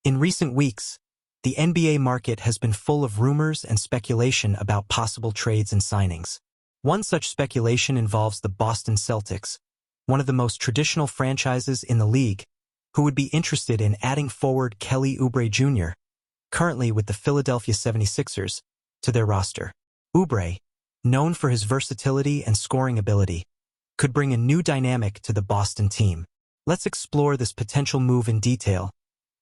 In recent weeks, the NBA market has been full of rumors and speculation about possible trades and signings. One such speculation involves the Boston Celtics, one of the most traditional franchises in the league, who would be interested in adding forward Kelly Oubre Jr., currently with the Philadelphia 76ers, to their roster. Oubre, known for his versatility and scoring ability, could bring a new dynamic to the Boston team. Let's explore this potential move in detail,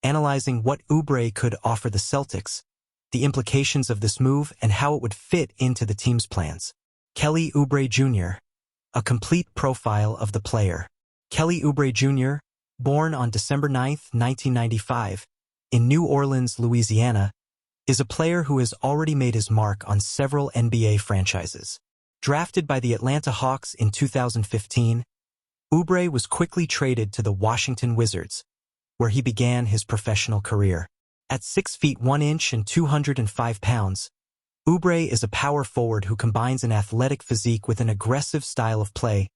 analyzing what Oubre could offer the Celtics, the implications of this move, and how it would fit into the team's plans. Kelly Oubre Jr., a complete profile of the player. Kelly Oubre Jr., born on December 9, 1995, in New Orleans, Louisiana, is a player who has already made his mark on several NBA franchises. Drafted by the Atlanta Hawks in 2015, Oubre was quickly traded to the Washington Wizards, where he began his professional career. At 6 feet 1 inch and 205 pounds, Oubre is a power forward who combines an athletic physique with an aggressive style of play,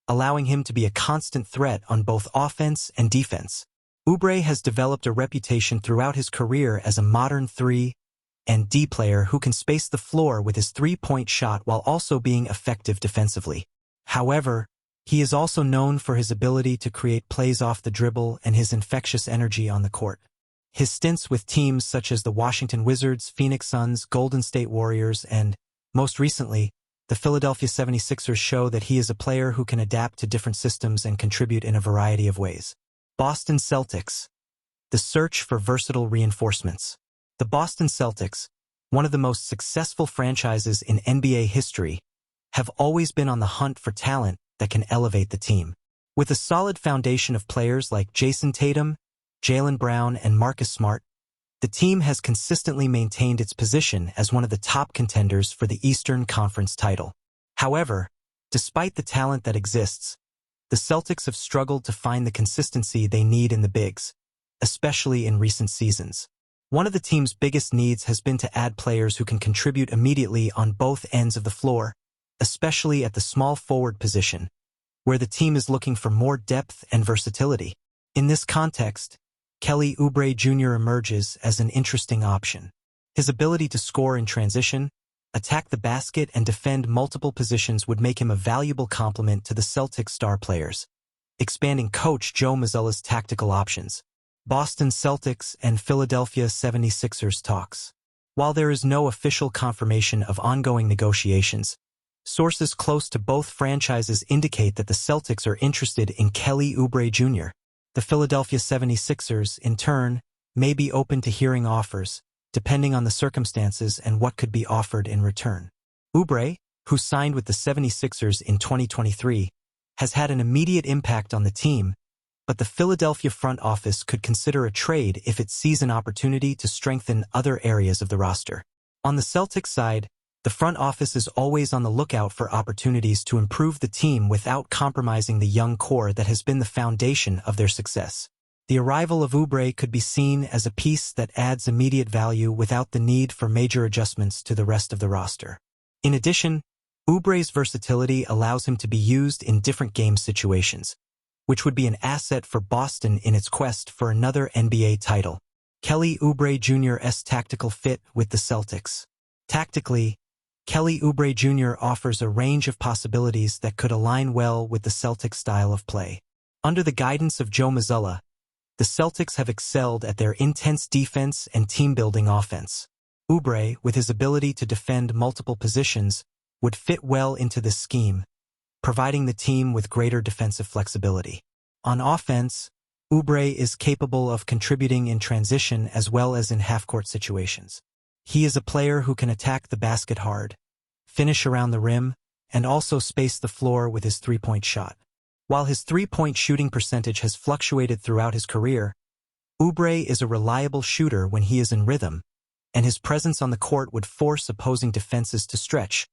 allowing him to be a constant threat on both offense and defense. Oubre has developed a reputation throughout his career as a modern 3-and-D player who can space the floor with his three-point shot while also being effective defensively. However, he is also known for his ability to create plays off the dribble and his infectious energy on the court. His stints with teams such as the Washington Wizards, Phoenix Suns, Golden State Warriors, and, most recently, the Philadelphia 76ers show that he is a player who can adapt to different systems and contribute in a variety of ways. Boston Celtics. The search for versatile reinforcements. The Boston Celtics, one of the most successful franchises in NBA history, have always been on the hunt for talent that can elevate the team. With a solid foundation of players like Jason Tatum, Jaylen Brown, and Marcus Smart, the team has consistently maintained its position as one of the top contenders for the Eastern Conference title. However, despite the talent that exists, the Celtics have struggled to find the consistency they need in the bigs, especially in recent seasons. One of the team's biggest needs has been to add players who can contribute immediately on both ends of the floor, especially at the small forward position, where the team is looking for more depth and versatility. In this context, Kelly Oubre Jr. emerges as an interesting option. His ability to score in transition, attack the basket, and defend multiple positions would make him a valuable complement to the Celtics star players, expanding coach Joe Mazzulla's tactical options. Boston Celtics and Philadelphia 76ers talks. While there is no official confirmation of ongoing negotiations, sources close to both franchises indicate that the Celtics are interested in Kelly Oubre Jr. The Philadelphia 76ers, in turn, may be open to hearing offers, depending on the circumstances and what could be offered in return. Oubre, who signed with the 76ers in 2023, has had an immediate impact on the team, but the Philadelphia front office could consider a trade if it sees an opportunity to strengthen other areas of the roster. On the Celtics side, the front office is always on the lookout for opportunities to improve the team without compromising the young core that has been the foundation of their success. The arrival of Oubre could be seen as a piece that adds immediate value without the need for major adjustments to the rest of the roster. In addition, Oubre's versatility allows him to be used in different game situations, which would be an asset for Boston in its quest for another NBA title. Kelly Oubre Jr.'s tactical fit with the Celtics. Tactically, Kelly Oubre Jr. offers a range of possibilities that could align well with the Celtics' style of play. Under the guidance of Joe Mazzulla, the Celtics have excelled at their intense defense and team-building offense. Oubre, with his ability to defend multiple positions, would fit well into this scheme, providing the team with greater defensive flexibility. On offense, Oubre is capable of contributing in transition as well as in half-court situations. He is a player who can attack the basket hard, finish around the rim, and also space the floor with his three-point shot. While his three-point shooting percentage has fluctuated throughout his career, Oubre is a reliable shooter when he is in rhythm, and his presence on the court would force opposing defenses to stretch,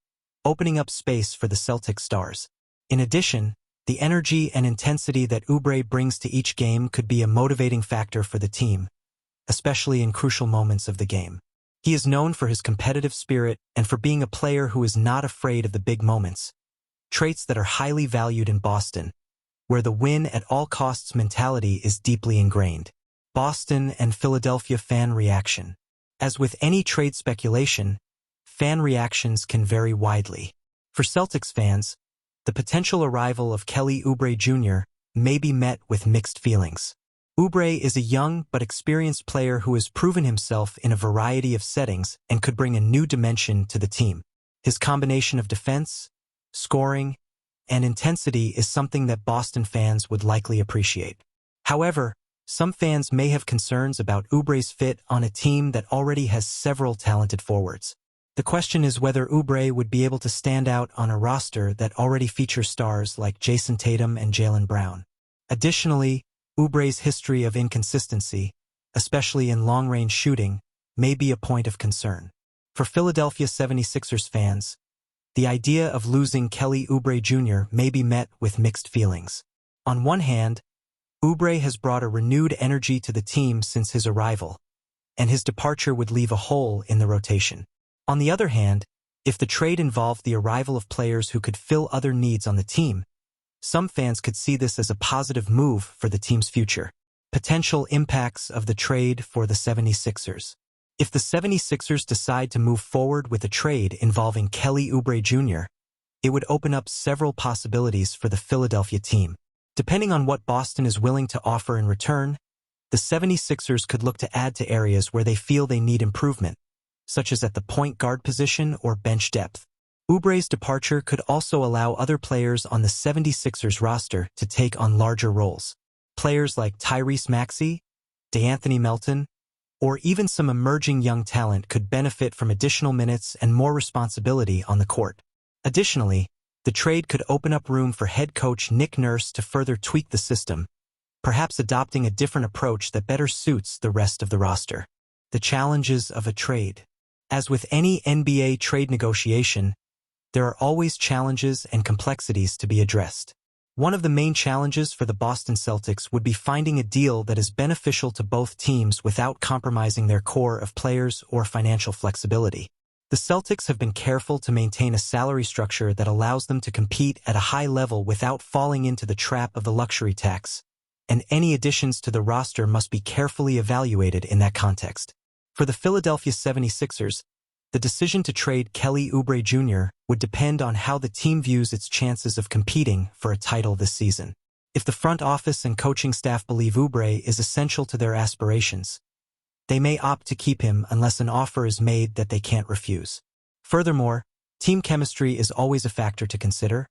opening up space for the Celtics stars. In addition, the energy and intensity that Oubre brings to each game could be a motivating factor for the team, especially in crucial moments of the game. He is known for his competitive spirit and for being a player who is not afraid of the big moments, traits that are highly valued in Boston, where the win-at-all-costs mentality is deeply ingrained. Boston and Philadelphia fan reaction. As with any trade speculation, fan reactions can vary widely. For Celtics fans, the potential arrival of Kelly Oubre Jr. may be met with mixed feelings. Oubre is a young but experienced player who has proven himself in a variety of settings and could bring a new dimension to the team. His combination of defense, scoring, and intensity is something that Boston fans would likely appreciate. However, some fans may have concerns about Oubre's fit on a team that already has several talented forwards. The question is whether Oubre would be able to stand out on a roster that already features stars like Jason Tatum and Jaylen Brown. Additionally, Oubre's history of inconsistency, especially in long-range shooting, may be a point of concern. For Philadelphia 76ers fans, the idea of losing Kelly Oubre Jr. may be met with mixed feelings. On one hand, Oubre has brought a renewed energy to the team since his arrival, and his departure would leave a hole in the rotation. On the other hand, if the trade involved the arrival of players who could fill other needs on the team, some fans could see this as a positive move for the team's future. Potential impacts of the trade for the 76ers. If the 76ers decide to move forward with a trade involving Kelly Oubre Jr., it would open up several possibilities for the Philadelphia team. Depending on what Boston is willing to offer in return, the 76ers could look to add to areas where they feel they need improvement, such as at the point guard position or bench depth. Oubre's departure could also allow other players on the 76ers roster to take on larger roles. Players like Tyrese Maxey, DeAnthony Melton, or even some emerging young talent could benefit from additional minutes and more responsibility on the court. Additionally, the trade could open up room for head coach Nick Nurse to further tweak the system, perhaps adopting a different approach that better suits the rest of the roster. The challenges of a trade. As with any NBA trade negotiation, there are always challenges and complexities to be addressed. One of the main challenges for the Boston Celtics would be finding a deal that is beneficial to both teams without compromising their core of players or financial flexibility. The Celtics have been careful to maintain a salary structure that allows them to compete at a high level without falling into the trap of the luxury tax, and any additions to the roster must be carefully evaluated in that context. For the Philadelphia 76ers, the decision to trade Kelly Oubre Jr. would depend on how the team views its chances of competing for a title this season. If the front office and coaching staff believe Oubre is essential to their aspirations, they may opt to keep him unless an offer is made that they can't refuse. Furthermore, team chemistry is always a factor to consider,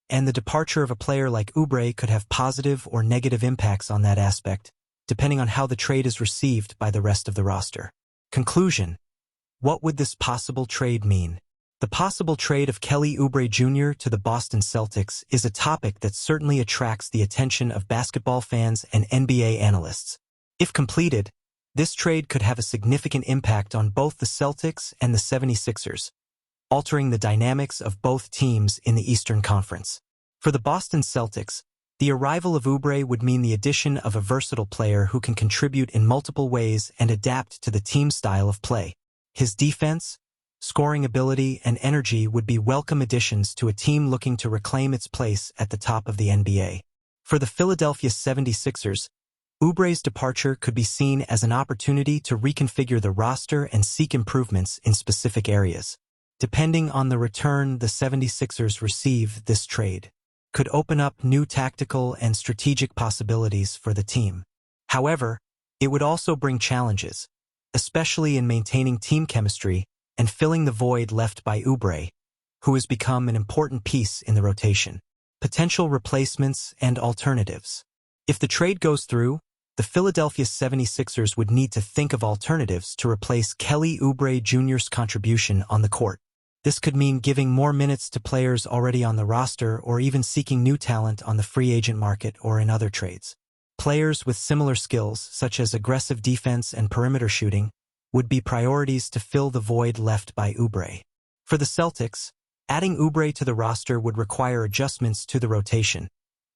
and the departure of a player like Oubre could have positive or negative impacts on that aspect, depending on how the trade is received by the rest of the roster. Conclusion. What would this possible trade mean? The possible trade of Kelly Oubre Jr. to the Boston Celtics is a topic that certainly attracts the attention of basketball fans and NBA analysts. If completed, this trade could have a significant impact on both the Celtics and the 76ers, altering the dynamics of both teams in the Eastern Conference. For the Boston Celtics, the arrival of Oubre would mean the addition of a versatile player who can contribute in multiple ways and adapt to the team's style of play. His defense, scoring ability, and energy would be welcome additions to a team looking to reclaim its place at the top of the NBA. For the Philadelphia 76ers, Oubre's departure could be seen as an opportunity to reconfigure the roster and seek improvements in specific areas. Depending on the return the 76ers receive, this trade could open up new tactical and strategic possibilities for the team. However, it would also bring challenges, especially in maintaining team chemistry and filling the void left by Oubre, who has become an important piece in the rotation. Potential replacements and alternatives. If the trade goes through, the Philadelphia 76ers would need to think of alternatives to replace Kelly Oubre Jr.'s contribution on the court. This could mean giving more minutes to players already on the roster or even seeking new talent on the free agent market or in other trades. Players with similar skills, such as aggressive defense and perimeter shooting, would be priorities to fill the void left by Oubre. For the Celtics, adding Oubre to the roster would require adjustments to the rotation,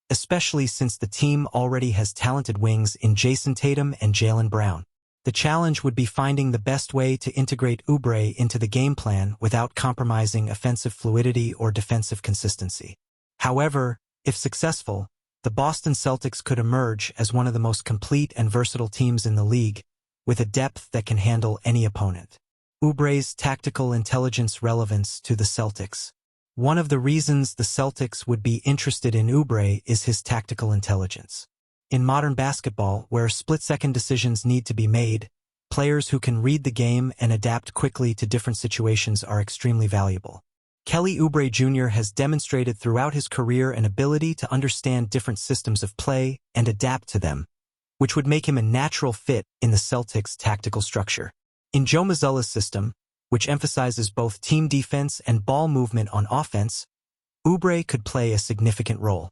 especially since the team already has talented wings in Jason Tatum and Jaylen Brown. The challenge would be finding the best way to integrate Oubre into the game plan without compromising offensive fluidity or defensive consistency. However, if successful, the Boston Celtics could emerge as one of the most complete and versatile teams in the league, with a depth that can handle any opponent. Oubre's tactical intelligence relevance to the Celtics. One of the reasons the Celtics would be interested in Oubre is his tactical intelligence. In modern basketball, where split-second decisions need to be made, players who can read the game and adapt quickly to different situations are extremely valuable. Kelly Oubre Jr. has demonstrated throughout his career an ability to understand different systems of play and adapt to them, which would make him a natural fit in the Celtics' tactical structure. In Joe Mazzulla's system, which emphasizes both team defense and ball movement on offense, Oubre could play a significant role.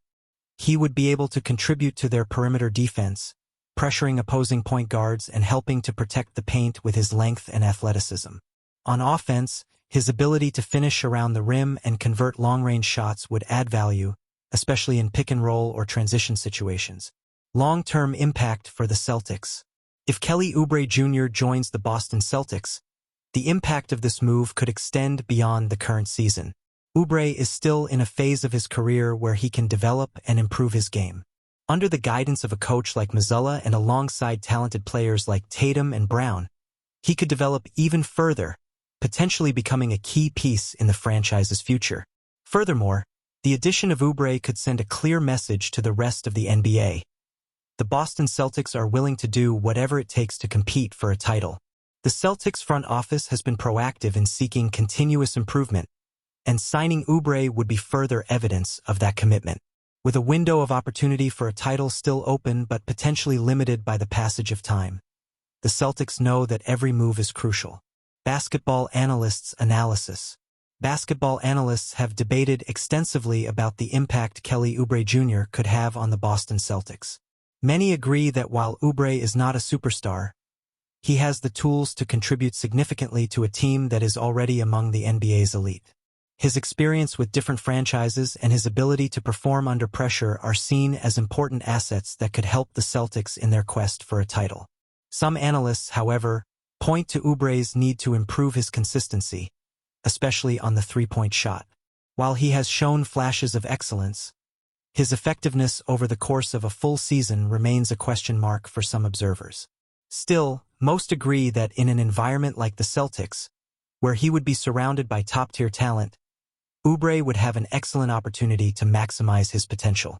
He would be able to contribute to their perimeter defense, pressuring opposing point guards and helping to protect the paint with his length and athleticism. On offense, his ability to finish around the rim and convert long-range shots would add value, especially in pick-and-roll or transition situations. Long-term impact for the Celtics. If Kelly Oubre Jr. joins the Boston Celtics, the impact of this move could extend beyond the current season. Oubre is still in a phase of his career where he can develop and improve his game. Under the guidance of a coach like Mazzulla and alongside talented players like Tatum and Brown, he could develop even further, potentially becoming a key piece in the franchise's future. Furthermore, the addition of Oubre could send a clear message to the rest of the NBA. The Boston Celtics are willing to do whatever it takes to compete for a title. The Celtics front office has been proactive in seeking continuous improvement, and signing Oubre would be further evidence of that commitment. With a window of opportunity for a title still open but potentially limited by the passage of time, the Celtics know that every move is crucial. Basketball analysts' analysis. Basketball analysts have debated extensively about the impact Kelly Oubre Jr. could have on the Boston Celtics. Many agree that while Oubre is not a superstar, he has the tools to contribute significantly to a team that is already among the NBA's elite. His experience with different franchises and his ability to perform under pressure are seen as important assets that could help the Celtics in their quest for a title. Some analysts, however, point to Oubre's need to improve his consistency, especially on the three-point shot. While he has shown flashes of excellence, his effectiveness over the course of a full season remains a question mark for some observers. Still, most agree that in an environment like the Celtics, where he would be surrounded by top-tier talent, Oubre would have an excellent opportunity to maximize his potential.